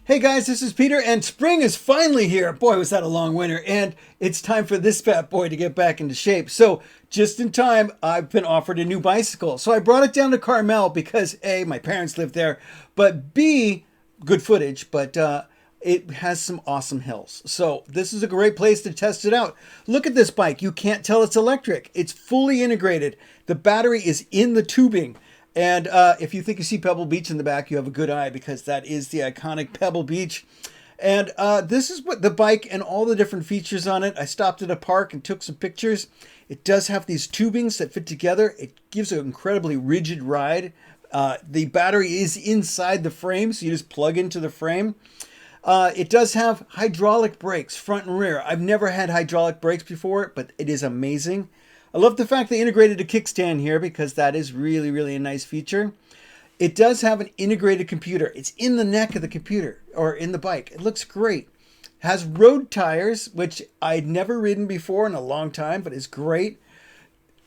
Hey guys, this is Peter, and spring is finally here. Boy, was that a long winter, and it's time for this fat boy to get back into shape. So, just in time, I've been offered a new bicycle. So I brought it down to Carmel because A, my parents live there, but B, good footage, but it has some awesome hills. So this is a great place to test it out. Look at this bike. You can't tell it's electric. It's fully integrated. The battery is in the tubing. And if you think you see Pebble Beach in the back, you have a good eye because that is the iconic Pebble Beach. And this is what the bike and all the different features on it. I stopped at a park and took some pictures. It does have these tubings that fit together. It gives an incredibly rigid ride. The battery is inside the frame, so you just plug into the frame. It does have hydraulic brakes, front and rear. I've never had hydraulic brakes before, but it is amazing. I love the fact they integrated a kickstand here because that is really, really a nice feature. It does have an integrated computer. It's in the neck of the computer or in the bike. It looks great. Has road tires, which I'd never ridden before in a long time, but is great.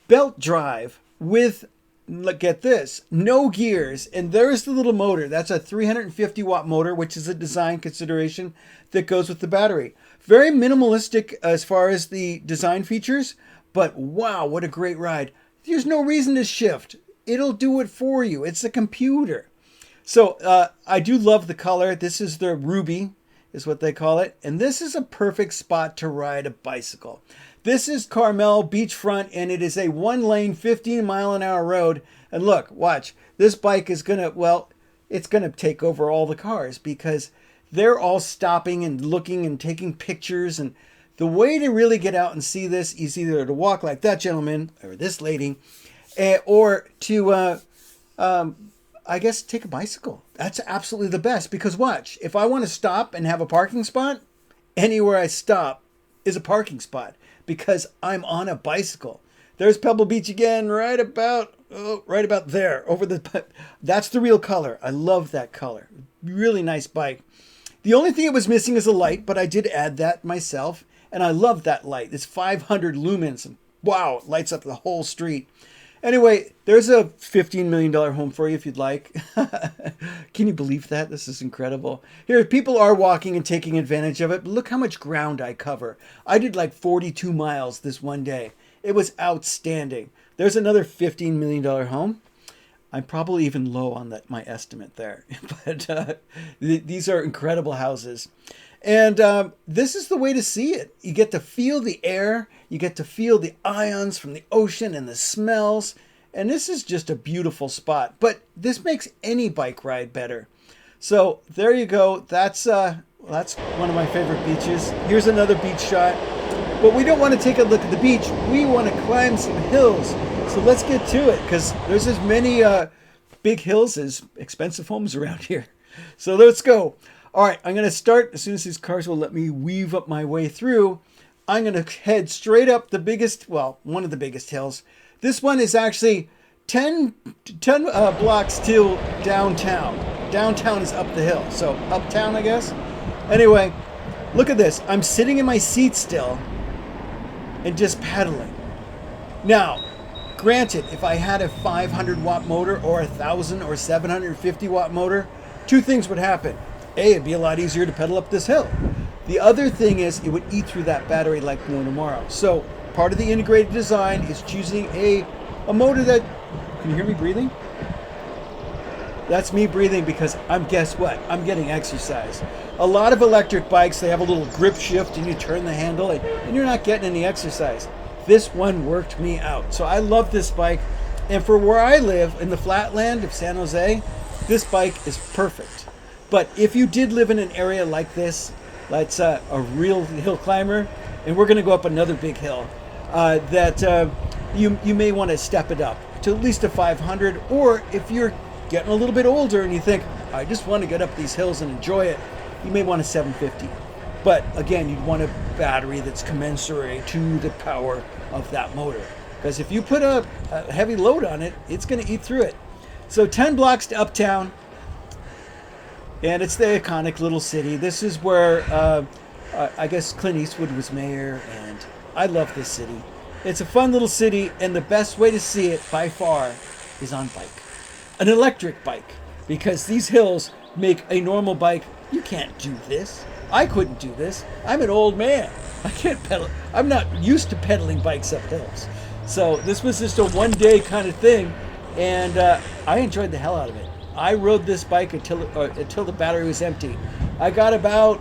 Belt drive with, look, get this, no gears. And there's the little motor. That's a 350 watt motor, which is a design consideration that goes with the battery. Very minimalistic as far as the design features. But wow, what a great ride. There's no reason to shift. It'll do it for you. It's a computer. So I do love the color. This is the Ruby, is what they call it. And this is a perfect spot to ride a bicycle. This is Carmel beachfront, and it is a one-lane, 15-mile-an-hour road. And look, watch. This bike is going to, well, it's going to take over all the cars because they're all stopping and looking and taking pictures. And the way to really get out and see this is either to walk like that gentleman or this lady, or to, I guess, take a bicycle. That's absolutely the best because watch, if I want to stop and have a parking spot, anywhere I stop is a parking spot because I'm on a bicycle. There's Pebble Beach again, right about there. That's the real color. I love that color. Really nice bike. The only thing it was missing is a light, but I did add that myself. And I love that light. It's 500 lumens. And wow, it lights up the whole street. Anyway, there's a $15 million home for you if you'd like. Can you believe that? This is incredible. Here, people are walking and taking advantage of it. But look how much ground I cover. I did like 42 miles this one day. It was outstanding. There's another $15 million home. I'm probably even low on my estimate there. But these are incredible houses. And this is the way to see it. You get to feel the air. You get to feel the ions from the ocean and the smells. And this is just a beautiful spot. But this makes any bike ride better. So there you go. That's one of my favorite beaches. Here's another beach shot. But we don't want to take a look at the beach. We want to climb some hills. So let's get to it because there's as many big hills as expensive homes around here. So let's go. All right, I'm going to start as soon as these cars will let me weave up my way through. I'm going to head straight up the biggest, well, one of the biggest hills. This one is actually 10 blocks till downtown. Downtown is up the hill, so uptown, I guess. Anyway, look at this. I'm sitting in my seat still and just pedaling. Now, granted, if I had a 500 watt motor or 1,000 or 750 watt motor, two things would happen. A, it'd be a lot easier to pedal up this hill. The other thing is it would eat through that battery like no tomorrow. So part of the integrated design is choosing a motor that, can you hear me breathing? That's me breathing because guess what? I'm getting exercise. A lot of electric bikes, they have a little grip shift and you turn the handle and you're not getting any exercise. This one worked me out. So I love this bike. And for where I live in the flatland of San Jose, this bike is perfect. But if you did live in an area like this, that's a real hill climber, and we're going to go up another big hill, you may want to step it up to at least a 500, or if you're getting a little bit older and you think, I just want to get up these hills and enjoy it, you may want a 750. But again, you'd want a battery that's commensurate to the power of that motor. Because if you put a heavy load on it, it's going to eat through it. So 10 blocks to Uptown. And it's the iconic little city. This is where, I guess, Clint Eastwood was mayor, and I love this city. It's a fun little city, and the best way to see it, by far, is on bike. An electric bike, because these hills make a normal bike You can't do this. I couldn't do this. I'm an old man. I can't pedal. I'm not used to pedaling bikes up hills. So this was just a one-day kind of thing, and I enjoyed the hell out of it. I rode this bike until the battery was empty. I got about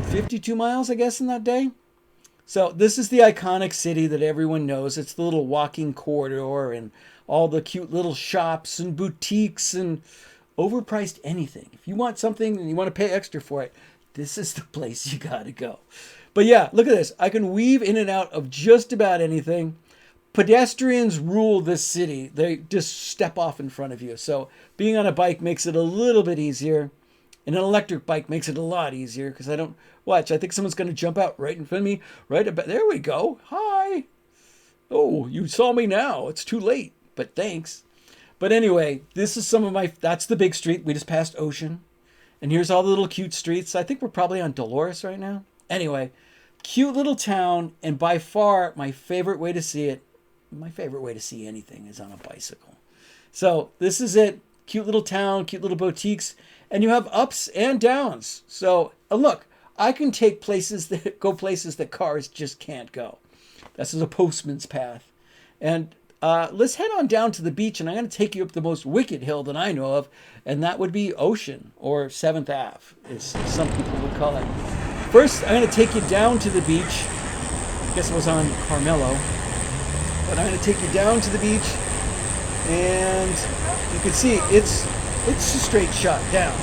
52 miles, I guess, in that day. So this is the iconic city that everyone knows. It's the little walking corridor and all the cute little shops and boutiques and overpriced anything. If you want something and you want to pay extra for it, this is the place you got to go. But yeah, look at this. I can weave in and out of just about anything. Pedestrians rule this city. They just step off in front of you. So being on a bike makes it a little bit easier. And an electric bike makes it a lot easier because I don't... Watch, I think someone's going to jump out right in front of me. Right about... There we go. Hi. Oh, you saw me now. It's too late, but thanks. But anyway, this is some of my... That's the big street. We just passed Ocean. And here's all the little cute streets. I think we're probably on Dolores right now. Anyway, cute little town. And by far, my favorite way to see it, my favorite way to see anything is on a bicycle. So this is it. Cute little town, cute little boutiques. And you have ups and downs. So look, I can take places that cars just can't go. This is a postman's path. And let's head on down to the beach, and I'm going to take you up the most wicked hill that I know of, and that would be Ocean, or 7th Ave, as some people would call it. First, I'm going to take you down to the beach. I guess it was on Carmelo. But I'm going to take you down to the beach, and you can see it's a straight shot down.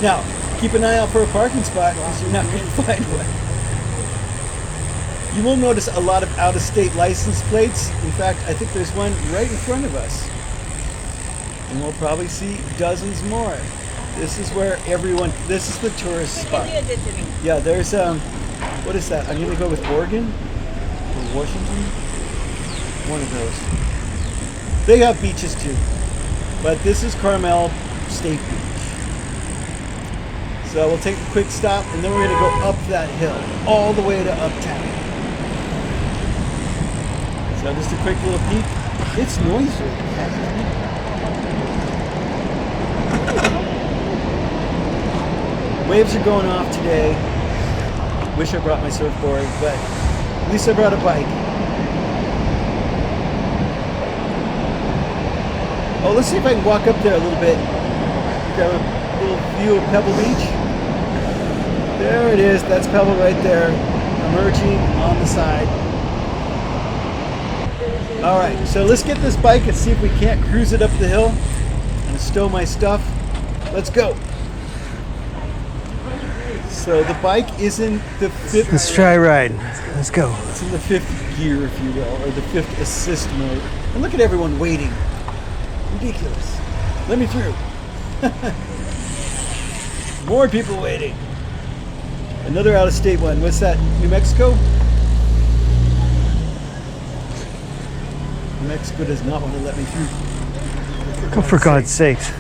Now, keep an eye out for a parking spot, because you're not going to find one. You will notice a lot of out-of-state license plates. In fact, I think there's one right in front of us. And we'll probably see dozens more. This is where this is the tourist spot. Yeah, there's, what is that? I'm going to go with Oregon or Washington. One of those. They have beaches too. But this is Carmel State Beach. So we'll take a quick stop, and then we're going to go up that hill, all the way to Uptown. So just a quick little peek. It's noisy. Waves are going off today. Wish I brought my surfboard, but at least I brought a bike. Oh, let's see if I can walk up there a little bit. Grab a little view of Pebble Beach. There it is. That's Pebble right there, emerging on the side. All right, so let's get this bike and see if we can't cruise it up the hill and stow my stuff. Let's go. So the bike is in the 5th. Let's try a ride. Let's go. It's in the 5th gear, if you will, or the 5th assist mode. And look at everyone waiting. Ridiculous. Let me through. More people waiting. Another out-of-state one. What's that? New Mexico? New Mexico does not want to let me through. Go for God's sakes.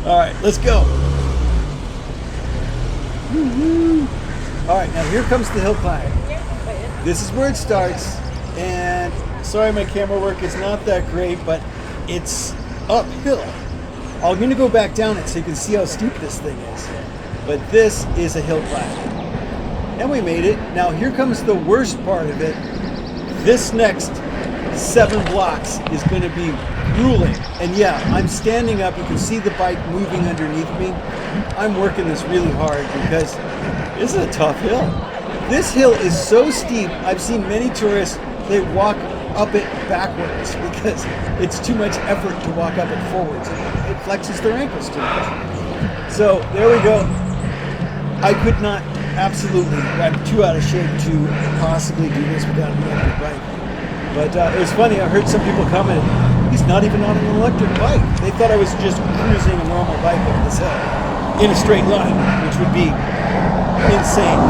All right, let's go. Woo-hoo. All right, now here comes the hill climb. This is where it starts, and sorry my camera work is not that great, but it's uphill. I'm going to go back down it so you can see how steep this thing is. But this is a hill climb. And we made it. Now here comes the worst part of it. This next 7 blocks is going to be grueling. And yeah, I'm standing up. You can see the bike moving underneath me. I'm working this really hard because this is a tough hill. This hill is so steep, I've seen many tourists, they walk up it backwards because it's too much effort to walk up it forwards. It flexes their ankles too much. So there we go. I could not, absolutely, I'm too out of shape to possibly do this without an electric bike. But it was funny, I heard some people comment, he's not even on an electric bike. They thought I was just cruising a normal bike up this hill in a straight line, which would be insane.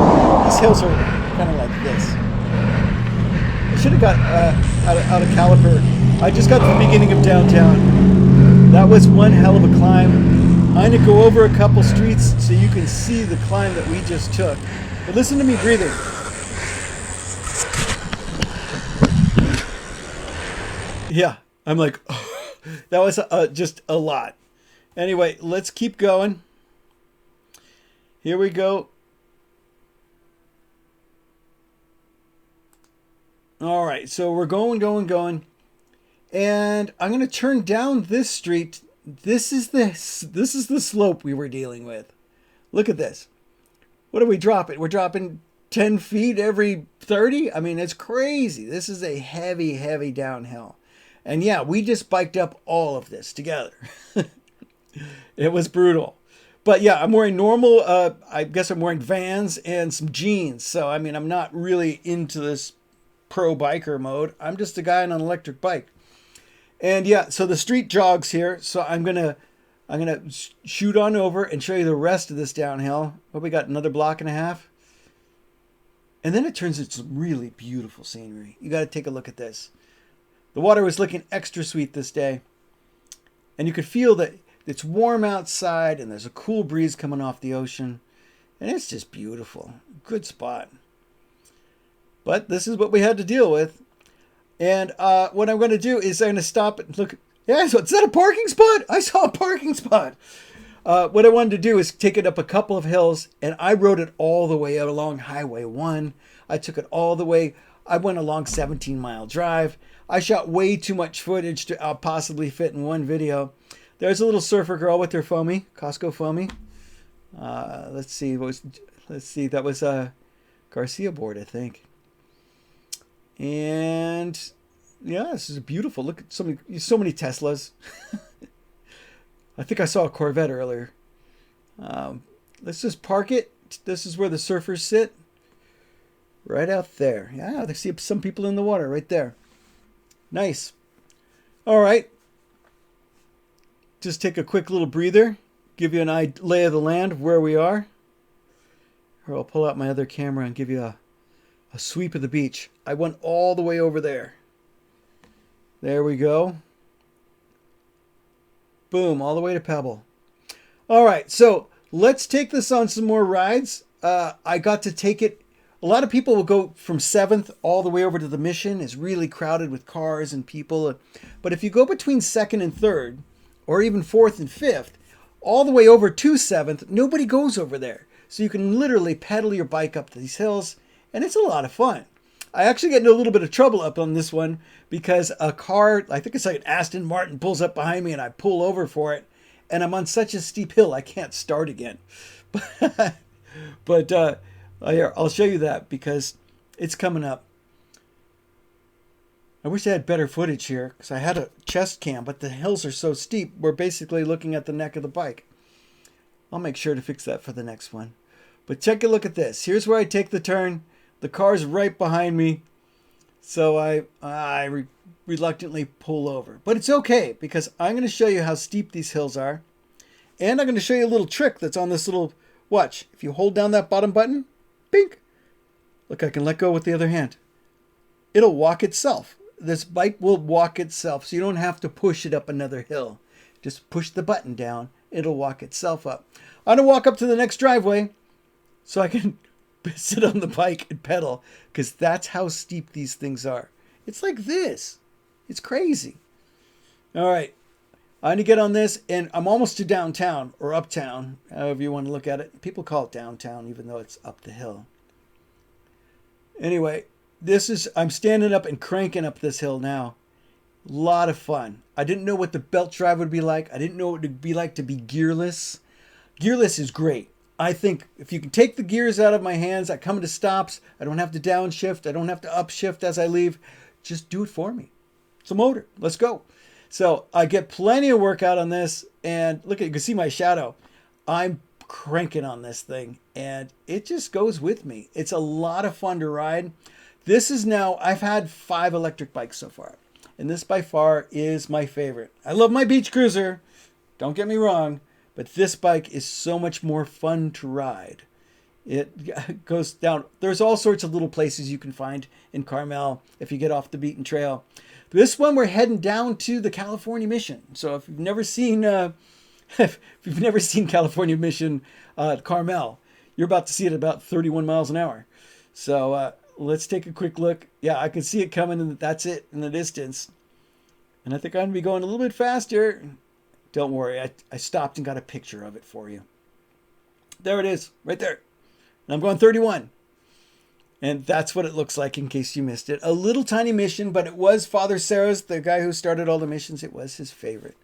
These hills are kind of like this. I should have got out of caliper. I just got to the beginning of downtown. That was one hell of a climb. I'm going to go over a couple streets so you can see the climb that we just took. But listen to me breathing. Yeah, I'm like, that was just a lot. Anyway, let's keep going. Here we go. All right, so we're going. And I'm going to turn down this street. This is the slope we were dealing with. Look at this. What are we dropping? We're dropping 10 feet every 30? I mean, it's crazy. This is a heavy, heavy downhill. And yeah, we just biked up all of this together. It was brutal. But yeah, I'm wearing normal, I guess I'm wearing Vans and some jeans. So, I mean, I'm not really into this pro biker mode. I'm just a guy on an electric bike. And yeah, so the street jogs here. So I'm gonna shoot on over and show you the rest of this downhill. Well, we got another block and a half. And then it turns into some really beautiful scenery. You got to take a look at this. The water was looking extra sweet this day. And you could feel that it's warm outside and there's a cool breeze coming off the ocean. And it's just beautiful. Good spot. But this is what we had to deal with. And what I'm going to do is I'm going to stop and look. Yeah, so is that a parking spot? I saw a parking spot. What I wanted to do is take it up a couple of hills, and I rode it all the way out along Highway 1. I took it all the way. I went along 17-mile drive. I shot way too much footage to possibly fit in one video. There's a little surfer girl with her foamy, Costco foamy. Let's see. That was a Garcia board, I think. And yeah, this is beautiful. Look at so many Teslas. I think I saw a Corvette earlier. Let's just park it. This is where the surfers sit. Right out there. Yeah, I see some people in the water right there. Nice. All right. Just take a quick little breather. Give you an lay of the land of where we are. Or I'll pull out my other camera and give you a sweep of the beach. I went all the way over there. There we go. Boom, all the way to Pebble. All right, so let's take this on some more rides. I got to take it. A lot of people will go from 7th all the way over to the Mission. It's really crowded with cars and people. But if you go between 2nd and 3rd, or even 4th and 5th, all the way over to 7th, nobody goes over there. So you can literally pedal your bike up these hills, and it's a lot of fun. I actually get into a little bit of trouble up on this one because a car, I think it's like an Aston Martin, pulls up behind me and I pull over for it. And I'm on such a steep hill, I can't start again. But I'll show you that because it's coming up. I wish I had better footage here because I had a chest cam, but the hills are so steep, we're basically looking at the neck of the bike. I'll make sure to fix that for the next one. But take a look at this. Here's where I take the turn. The car's right behind me. So I reluctantly pull over. But it's okay because I'm going to show you how steep these hills are. And I'm going to show you a little trick that's on this little watch. If you hold down that bottom button, bink. Look, I can let go with the other hand. It'll walk itself. This bike will walk itself. So you don't have to push it up another hill. Just push the button down. It'll walk itself up. I'm going to walk up to the next driveway so I can sit on the bike and pedal because that's how steep these things are. It's like this. It's crazy. All right. I need to get on this, and I'm almost to downtown or uptown, however you want to look at it. People call it downtown even though it's up the hill. Anyway, I'm standing up and cranking up this hill now. A lot of fun. I didn't know what the belt drive would be like. I didn't know what it would be like to be gearless. Gearless is great. I think if you can take the gears out of my hands, I come to stops. I don't have to downshift. I don't have to upshift as I leave. Just do it for me. It's a motor. Let's go. So I get plenty of workout on this. And look, you can see my shadow. I'm cranking on this thing. And it just goes with me. It's a lot of fun to ride. This is now, I've had 5 electric bikes so far. And this by far is my favorite. I love my beach cruiser. Don't get me wrong. But this bike is so much more fun to ride. It goes down. There's all sorts of little places you can find in Carmel if you get off the beaten trail. This one, we're heading down to the California Mission. So if you've never seen, California Mission Carmel, you're about to see it about 31 miles an hour. So let's take a quick look. Yeah, I can see it coming, and that's it in the distance. And I think I'm going to be going a little bit faster. Don't worry, I stopped and got a picture of it for you. There it is, right there. And I'm going 31. And that's what it looks like in case you missed it. A little tiny mission, but it was Father Sarah's, the guy who started all the missions. It was his favorite.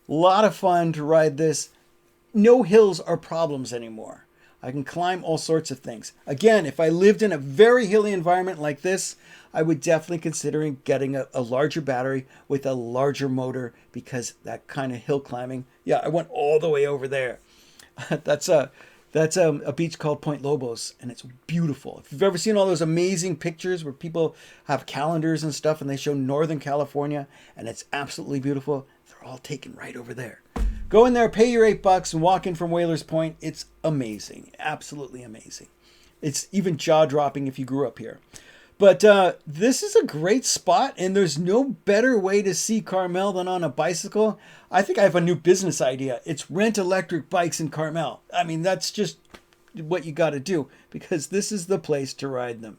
A lot of fun to ride this. No hills are problems anymore. I can climb all sorts of things. Again, if I lived in a very hilly environment like this, I would definitely consider getting a larger battery with a larger motor, because that kind of hill climbing. Yeah, I went all the way over there. That's a beach called Point Lobos, and it's beautiful. If you've ever seen all those amazing pictures where people have calendars and stuff and they show Northern California, and it's absolutely beautiful, they're all taken right over there. Go in there, pay your $8 and walk in from Whalers Point. It's amazing. Absolutely amazing. It's even jaw-dropping if you grew up here. But this is a great spot, and there's no better way to see Carmel than on a bicycle. I think I have a new business idea. It's rent electric bikes in Carmel. I mean, that's just what you got to do, because this is the place to ride them.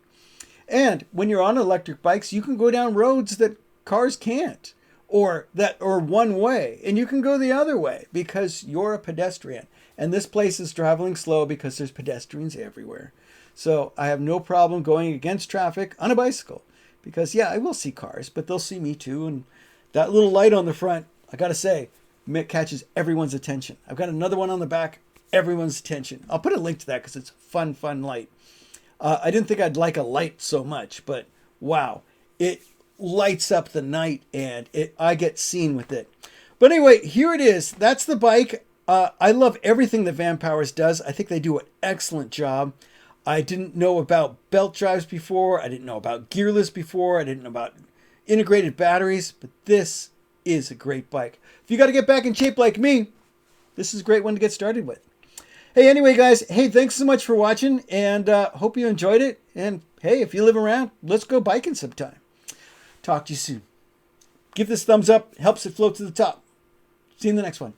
And when you're on electric bikes, you can go down roads that cars can't, or one way, and you can go the other way because you're a pedestrian. And this place is traveling slow because there's pedestrians everywhere. So I have no problem going against traffic on a bicycle, because yeah, I will see cars, but they'll see me too. And that little light on the front, I got to say, it catches everyone's attention. I've got another one on the back, everyone's attention. I'll put a link to that because it's a fun light. I didn't think I'd like a light so much, but wow, it lights up the night, and I get seen with it. But anyway, here it is. That's the bike. I love everything that VanPower's does. I think they do an excellent job. I didn't know about belt drives before. I didn't know about gearless before. I didn't know about integrated batteries, but this is a great bike. If you got to get back in shape like me, this is a great one to get started with. Hey, anyway, guys, hey, thanks so much for watching, and hope you enjoyed it. And hey, if you live around, let's go biking sometime. Talk to you soon. Give this thumbs up. Helps it float to the top. See you in the next one.